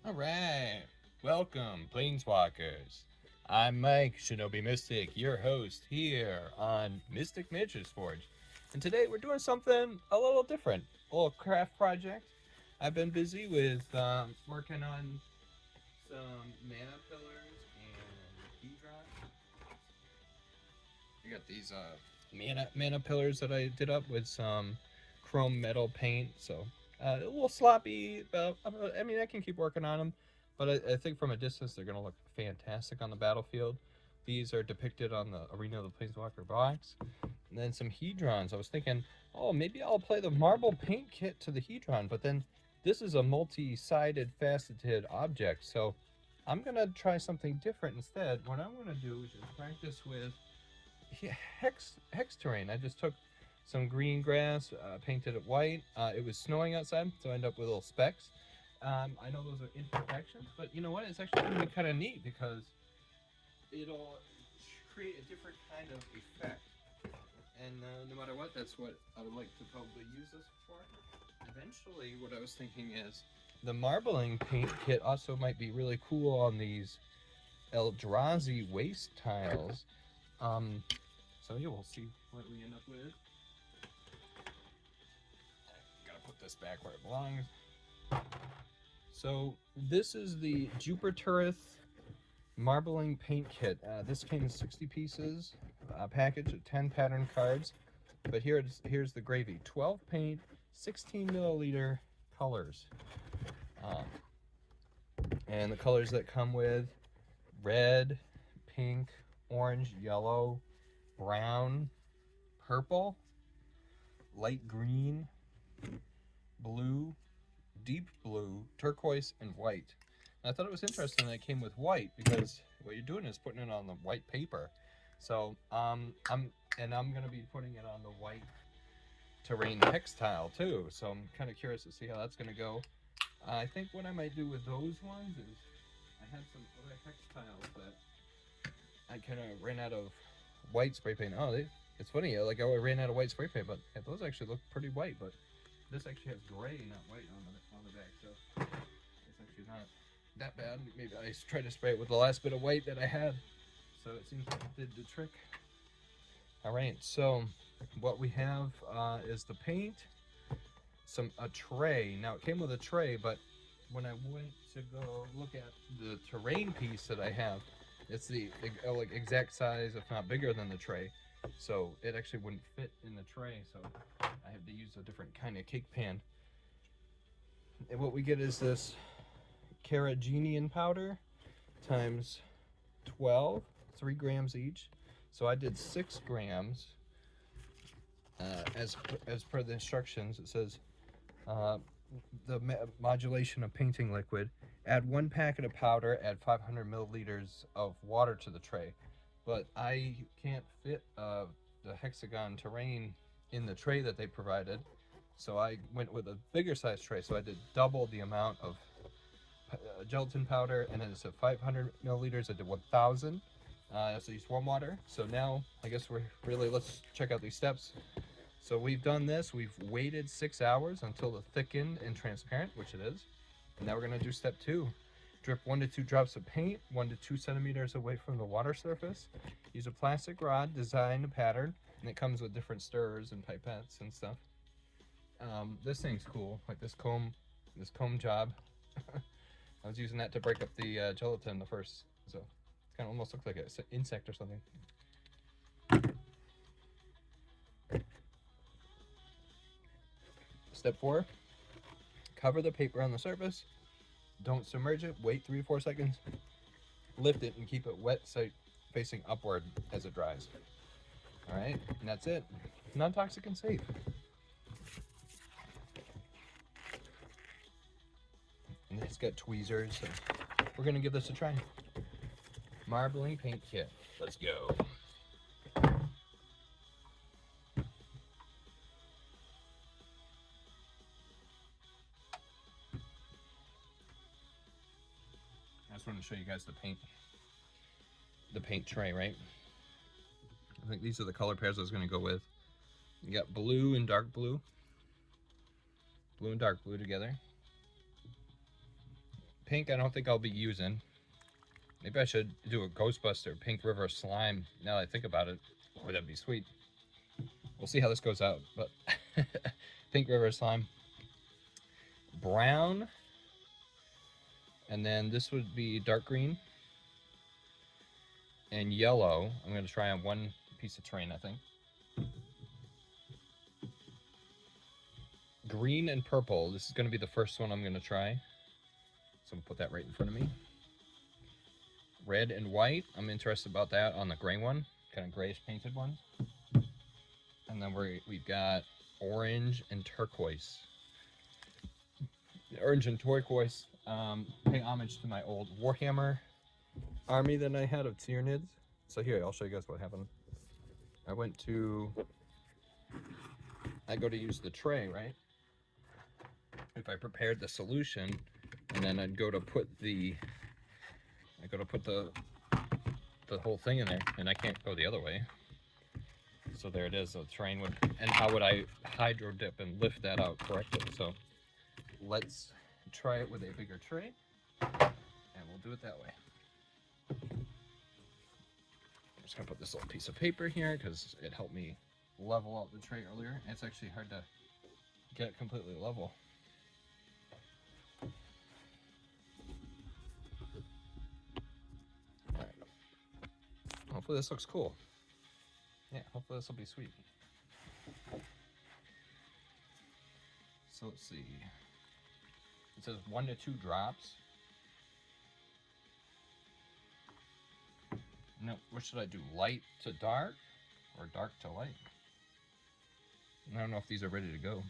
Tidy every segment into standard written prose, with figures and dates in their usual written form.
Alright, welcome, Planeswalkers. I'm Mike, Shinobi Mystic, your host here on MysticMiniaturesForge. And today we're doing something a little different, a little craft project. I've been busy with working on some mana pillars and Hedron. I got these mana pillars that I did up with some chrome metal paint, so a little sloppy. I mean, I can keep working on them, but I think from a distance they're gonna look fantastic on the battlefield. These are depicted on the Arena of the Planeswalker box, and then some Hedrons. I was thinking, oh, maybe I'll play the marble paint kit to the Hedron, but then this is a multi-sided, faceted object, so I'm gonna try something different instead. What I'm gonna do is just practice with hex terrain. I just took some green grass, painted it white. It was snowing outside, so I ended up with little specks. I know those are imperfections, but you know what? It's actually going to be kind of neat because it'll create a different kind of effect. And no matter what, that's what I would like to probably use this for. Eventually, what I was thinking is the marbling paint kit also might be really cool on these Eldrazi waste tiles. So yeah, we'll see what we end up with. Gotta put this back where it belongs. So this is the JUPITEARTH marbling paint kit. This came in 60 pieces, a package of 10 pattern cards. But here's the gravy: 12 paint, 16 milliliter colors. And the colors that come with: red, pink, orange, yellow, brown, purple, light green, blue, deep blue, turquoise, and white. And I thought it was interesting that it came with white because what you're doing is putting it on the white paper. So I'm gonna be putting it on the white terrain hex tile too. So I'm kind of curious to see how that's gonna go. I think what I might do with those ones is I had some other hex tiles that I kind of ran out of white spray paint. It's funny. Like I ran out of white spray paint, but yeah, those actually look pretty white. But this actually has gray, not white, on the back. So it's actually not that bad. Maybe I tried to spray it with the last bit of white that I had. So it seems like it did the trick. All right. So what we have is the paint, a tray. Now it came with a tray, but when I went to go look at the terrain piece that I have, it's the like exact size, if not bigger than the tray. So it actually wouldn't fit in the tray. So I have to use a different kind of cake pan. And what we get is this carrageenan powder times 12, 3 grams each. So I did 6 grams. As per the instructions, it says the modulation of painting liquid. Add 1 packet of powder, add 500 milliliters of water to the tray. But I can't fit the hexagon terrain in the tray that they provided. So I went with a bigger size tray. So I did double the amount of gelatin powder, and then instead of 500 milliliters, I did 1,000. So use warm water. So now I guess let's check out these steps. So we've done this. We've waited 6 hours until it's thickened and transparent, which it is. And now we're gonna do step 2. Drip 1 to 2 drops of paint 1 to 2 centimeters away from the water surface. Use a plastic rod, design a pattern, and it comes with different stirrers and pipettes and stuff. This thing's cool, like this comb job. I was using that to break up the gelatin the first, so it kind of almost looks like an insect or something. Step 4, cover the paper on the surface. Don't submerge it. Wait 3 to 4 seconds. Lift it and keep it wet, facing upward as it dries. All right, and that's it. Non-toxic and safe. And it's got tweezers. So we're gonna give this a try. Marbling paint kit. Let's go. I just wanted to show you guys the paint tray, right? I think these are the color pairs I was gonna go with. You got blue and dark blue. Blue and dark blue together. pink I don't think I'll be using. Maybe I should do a Ghostbuster Pink River Slime now that I think about it. Boy, that'd be sweet. We'll see how this goes out, but Pink River Slime. Brown. And then this would be dark green. And yellow. I'm going to try on one piece of terrain, I think. Green and purple. This is going to be the first one I'm going to try. So I'm going to put that right in front of me. Red and white. I'm interested about that on the gray one. Kind of grayish painted one. And then we've got orange and turquoise. The orange and turquoise pay homage to my old Warhammer army that I had of Tyranids. So here, I'll show you guys what happened. I go to use the tray, right? If I prepared the solution, and then I'd go to put the whole thing in there, and I can't go the other way. So there it is, the terrain would, and how would I hydro dip and lift that out correctly? So let's try it with a bigger tray, and we'll do it that way. I'm just gonna put this little piece of paper here because it helped me level out the tray earlier. It's actually hard to get it completely level. All right. Hopefully this looks cool. Yeah, hopefully this will be sweet. So let's see. It says 1 to 2 drops. Now, what should I do? Light to dark or dark to light? I don't know if these are ready to go.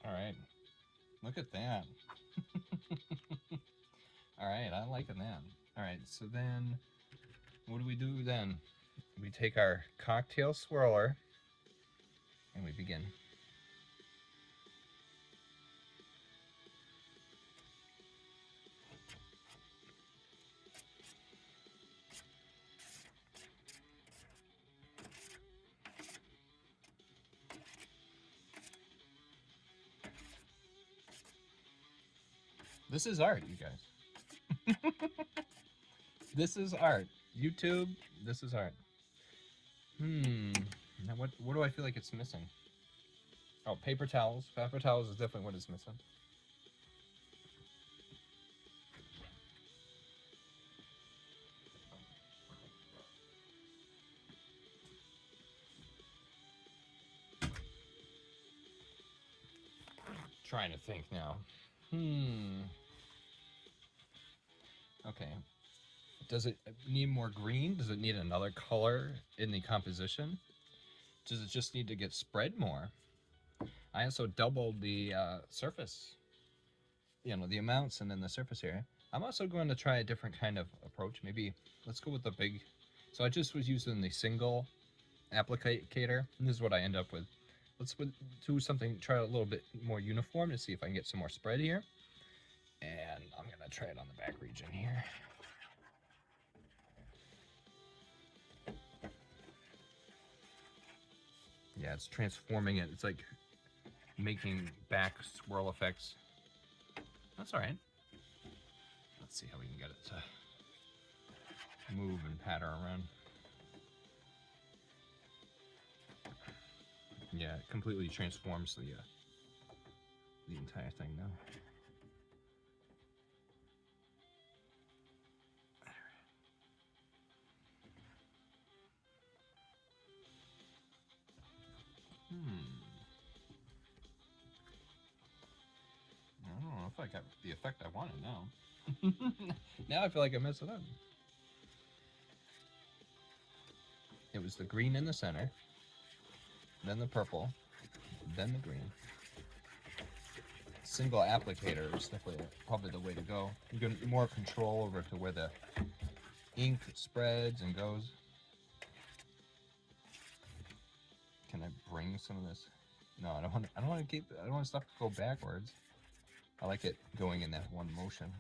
All right, look at that. All right, I'm liking that. All right, so then what do we do then? We take our cocktail swirler and we begin. This is art, you guys. This is art. YouTube, this is art. Now what do I feel like it's missing? Oh, paper towels. Paper towels is definitely what is missing. Trying to think now. Okay. Does it need more green? Does it need another color in the composition? Does it just need to get spread more? I also doubled the surface, you know, the amounts and then the surface area. I'm also going to try a different kind of approach. Maybe let's go with the big. So I just was using the single applicator, and this is what I end up with. Let's do something, try a little bit more uniform to see if I can get some more spread here. And I'm going to try it on the back region here. Yeah, it's transforming it. It's like making back swirl effects. That's all right. Let's see how we can get it to move and patter around. Yeah, it completely transforms the entire thing now. I don't know if I got the effect I wanted now. Now I feel like I messed it up. It was the green in the center, then the purple, then the green. single applicator is definitely probably the way to go. You get more control over to where the ink spreads and goes. Can I bring some of this? No, I don't want. I don't want to keep. I don't want stuff to go backwards. I like it going in that one motion.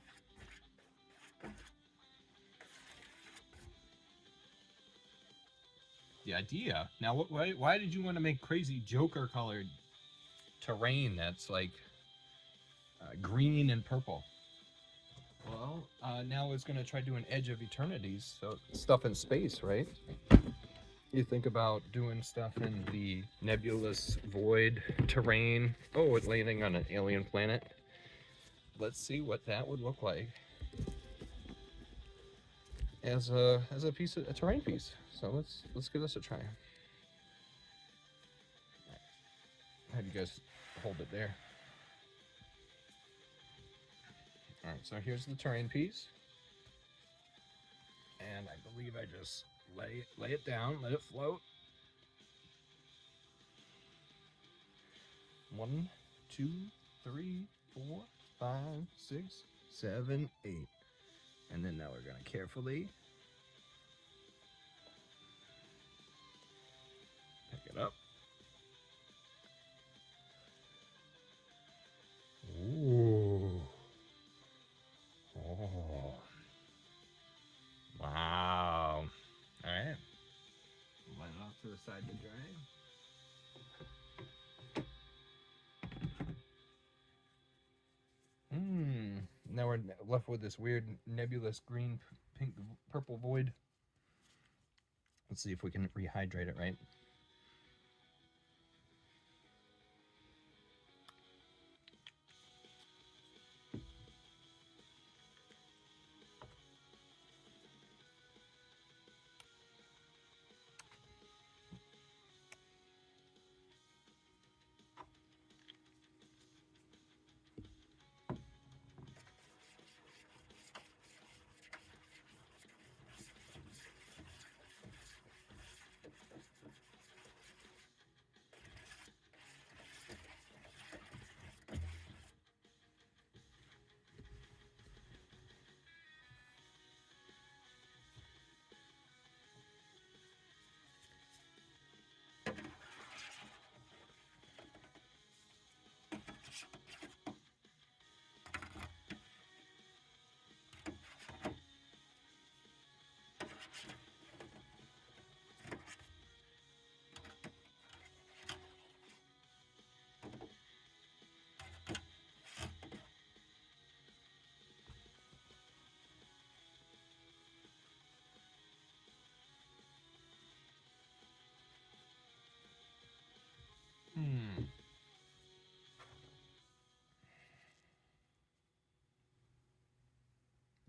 The idea. Now, why did you want to make crazy Joker colored terrain that's like green and purple? Well, now it's going to try doing Edge of Eternities, so stuff in space, right? You think about doing stuff in the nebulous void terrain. Oh, it's landing on an alien planet. Let's see what that would look like as a piece of a terrain piece. So let's give this a try. Have you guys hold it there. All right, so here's the terrain piece, and I believe I just lay it down, let it float. 1, 2, 3, 4, 5, 6, 7, 8, and then now we're gonna carefully pick it up. Ooh. Oh. Wow. All right. Let it off to the side to dry. Now we're left with this weird nebulous green, pink, purple void. Let's see if we can rehydrate it right.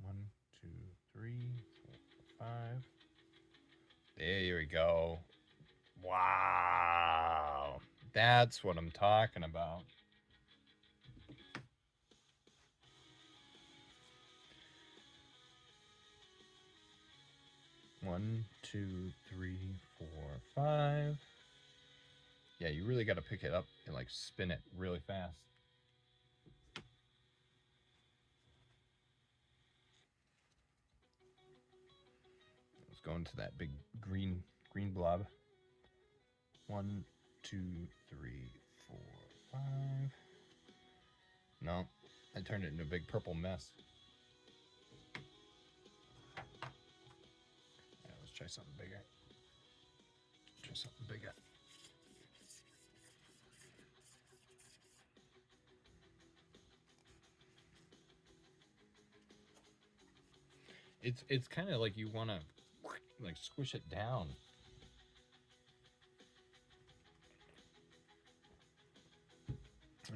One, two, three, 4, 5. There we go. Wow. That's what I'm talking about. One, two, three, 4, 5. Yeah, you really got to pick it up and like spin it really fast. Let's go into that big green blob. 1, 2, 3, 4, 5. No, I turned it into a big purple mess. Yeah, let's try something bigger. Try something bigger. It's kind of like you want to like squish it down.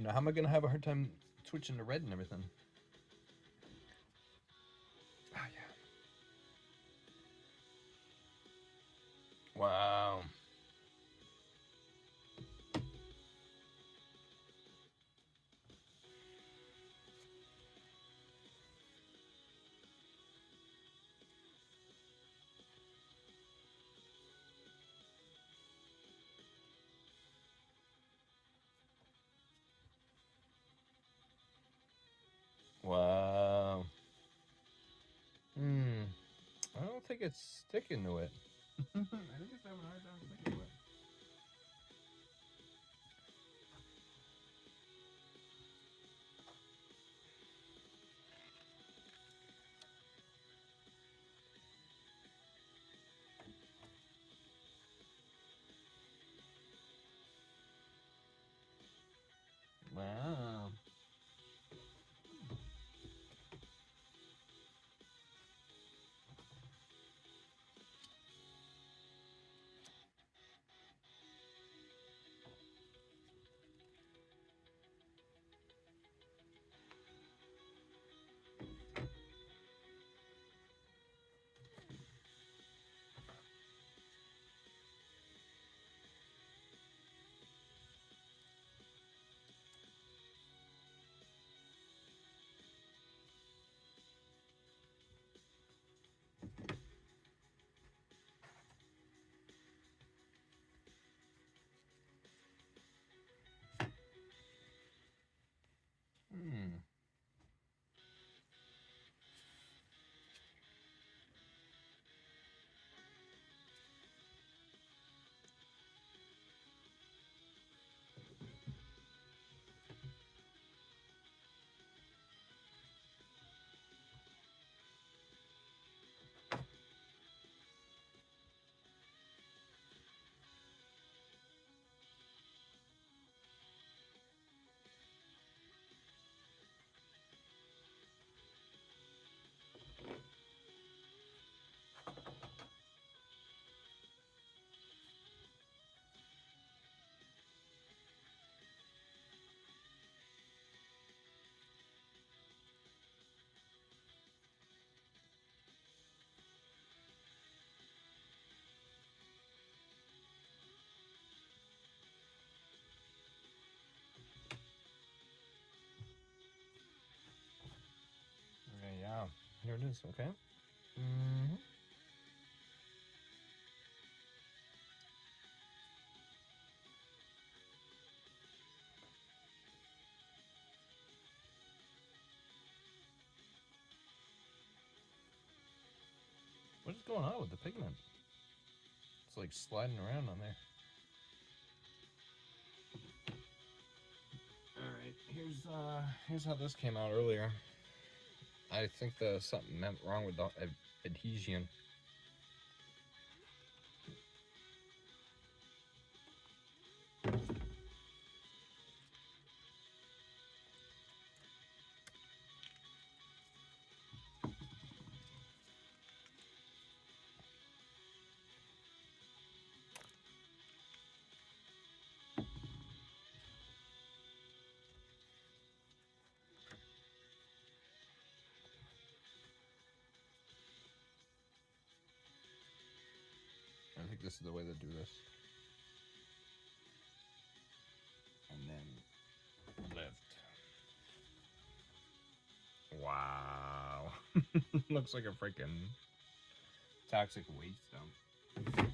Now, how am I gonna have a hard time switching to red and everything? Ah, yeah. Wow. think it's sticking to it. I think it's having a hard time sticking to it. Wow. Hmm. Okay, yeah. Here it is, okay. Mm-hmm. What is going on with the pigment? It's like sliding around on there. Alright, here's how this came out earlier. I think there's something wrong with the adhesion. I think this is the way to do this. And then lift. Wow. Looks like a freaking toxic waste dump.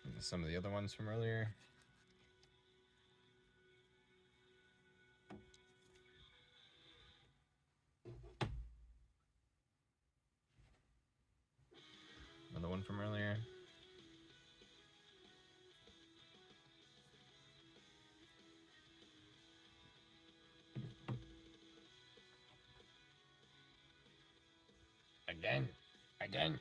And some of the other ones from earlier. Another one from earlier. Again. Again.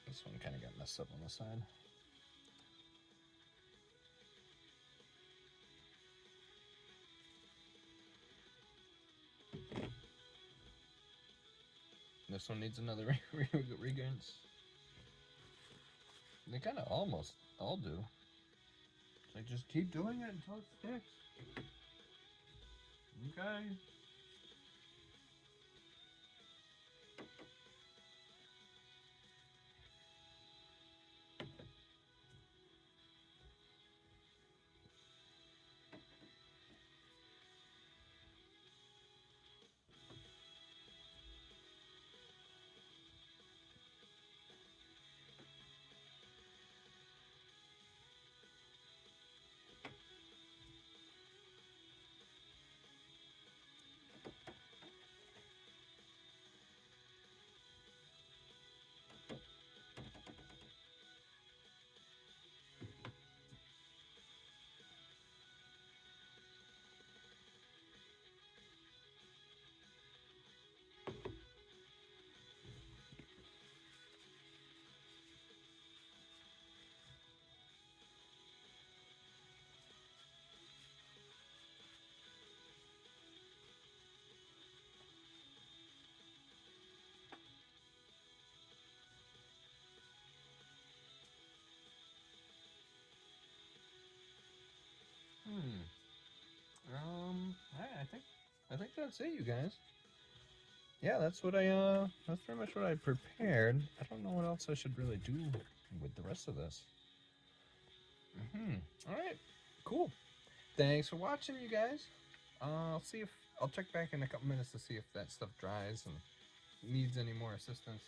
This one kind of got messed up on the side. This one needs another regens. They kind of almost all do. So just keep doing it until it sticks. Okay. think that's it, you guys. Yeah, that's what that's pretty much what I prepared. I don't know what else I should really do with the rest of this. All right, cool. Thanks for watching, you guys. I'll check back in a couple minutes to see if that stuff dries and needs any more assistance.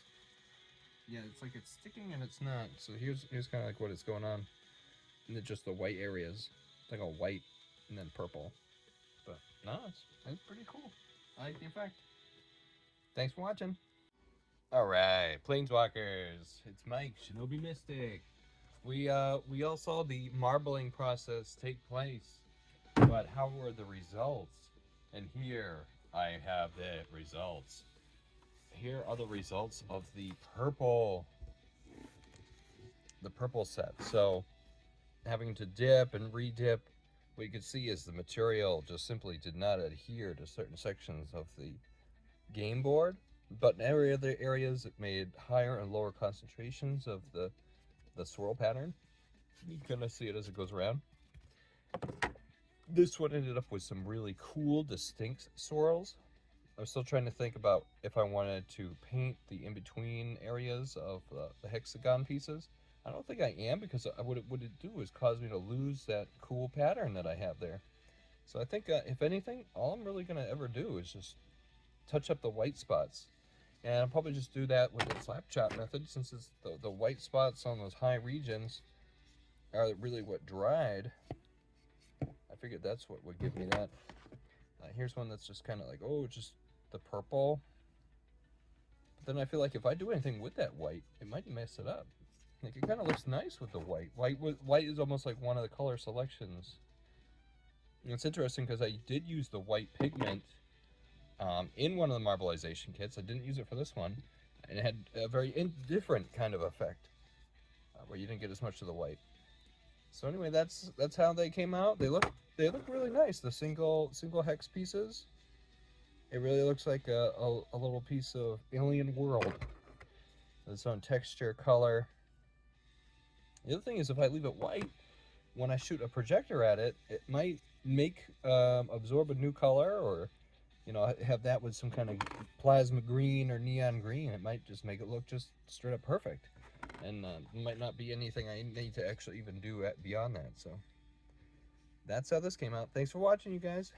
Yeah, it's like it's sticking and it's not. So here's kind of like what is going on. And then just the white areas, it's like a white and then purple. But no, it's pretty cool. I like the effect. Thanks for watching. All right, Planeswalkers. It's Mike, Shinobi Mystic. We all saw the marbling process take place, but how were the results? And here I have the results. Here are the results of the purple set. So having to dip and re-dip, what you can see is the material just simply did not adhere to certain sections of the game board, but in every other areas it made higher and lower concentrations of the swirl pattern. You can kind of see it as it goes around. This one ended up with some really cool, distinct swirls. I'm still trying to think about if I wanted to paint the in-between areas of the hexagon pieces. I don't think I am, because what it do is cause me to lose that cool pattern that I have there. So I think, if anything, all I'm really going to ever do is just touch up the white spots. And I'll probably just do that with the slap chop method, since it's the white spots on those high regions are really what dried. I figured that's what would give me that. Here's one that's just kind of like, oh, just the purple. But then I feel like if I do anything with that white, it might mess it up. Like, it kind of looks nice with the white. White is almost like one of the color selections. And it's interesting because I did use the white pigment in one of the marbleization kits. I didn't use it for this one, and it had a very different kind of effect, where you didn't get as much of the white. So anyway, that's how they came out. They look really nice. The single hex pieces. It really looks like a little piece of alien world. Its own texture, color. The other thing is, if I leave it white, when I shoot a projector at it, it might make absorb a new color, or have that with some kind of plasma green or neon green. It might just make it look just straight up perfect, and might not be anything I need to actually even do beyond that. So that's how this came out. Thanks for watching, you guys.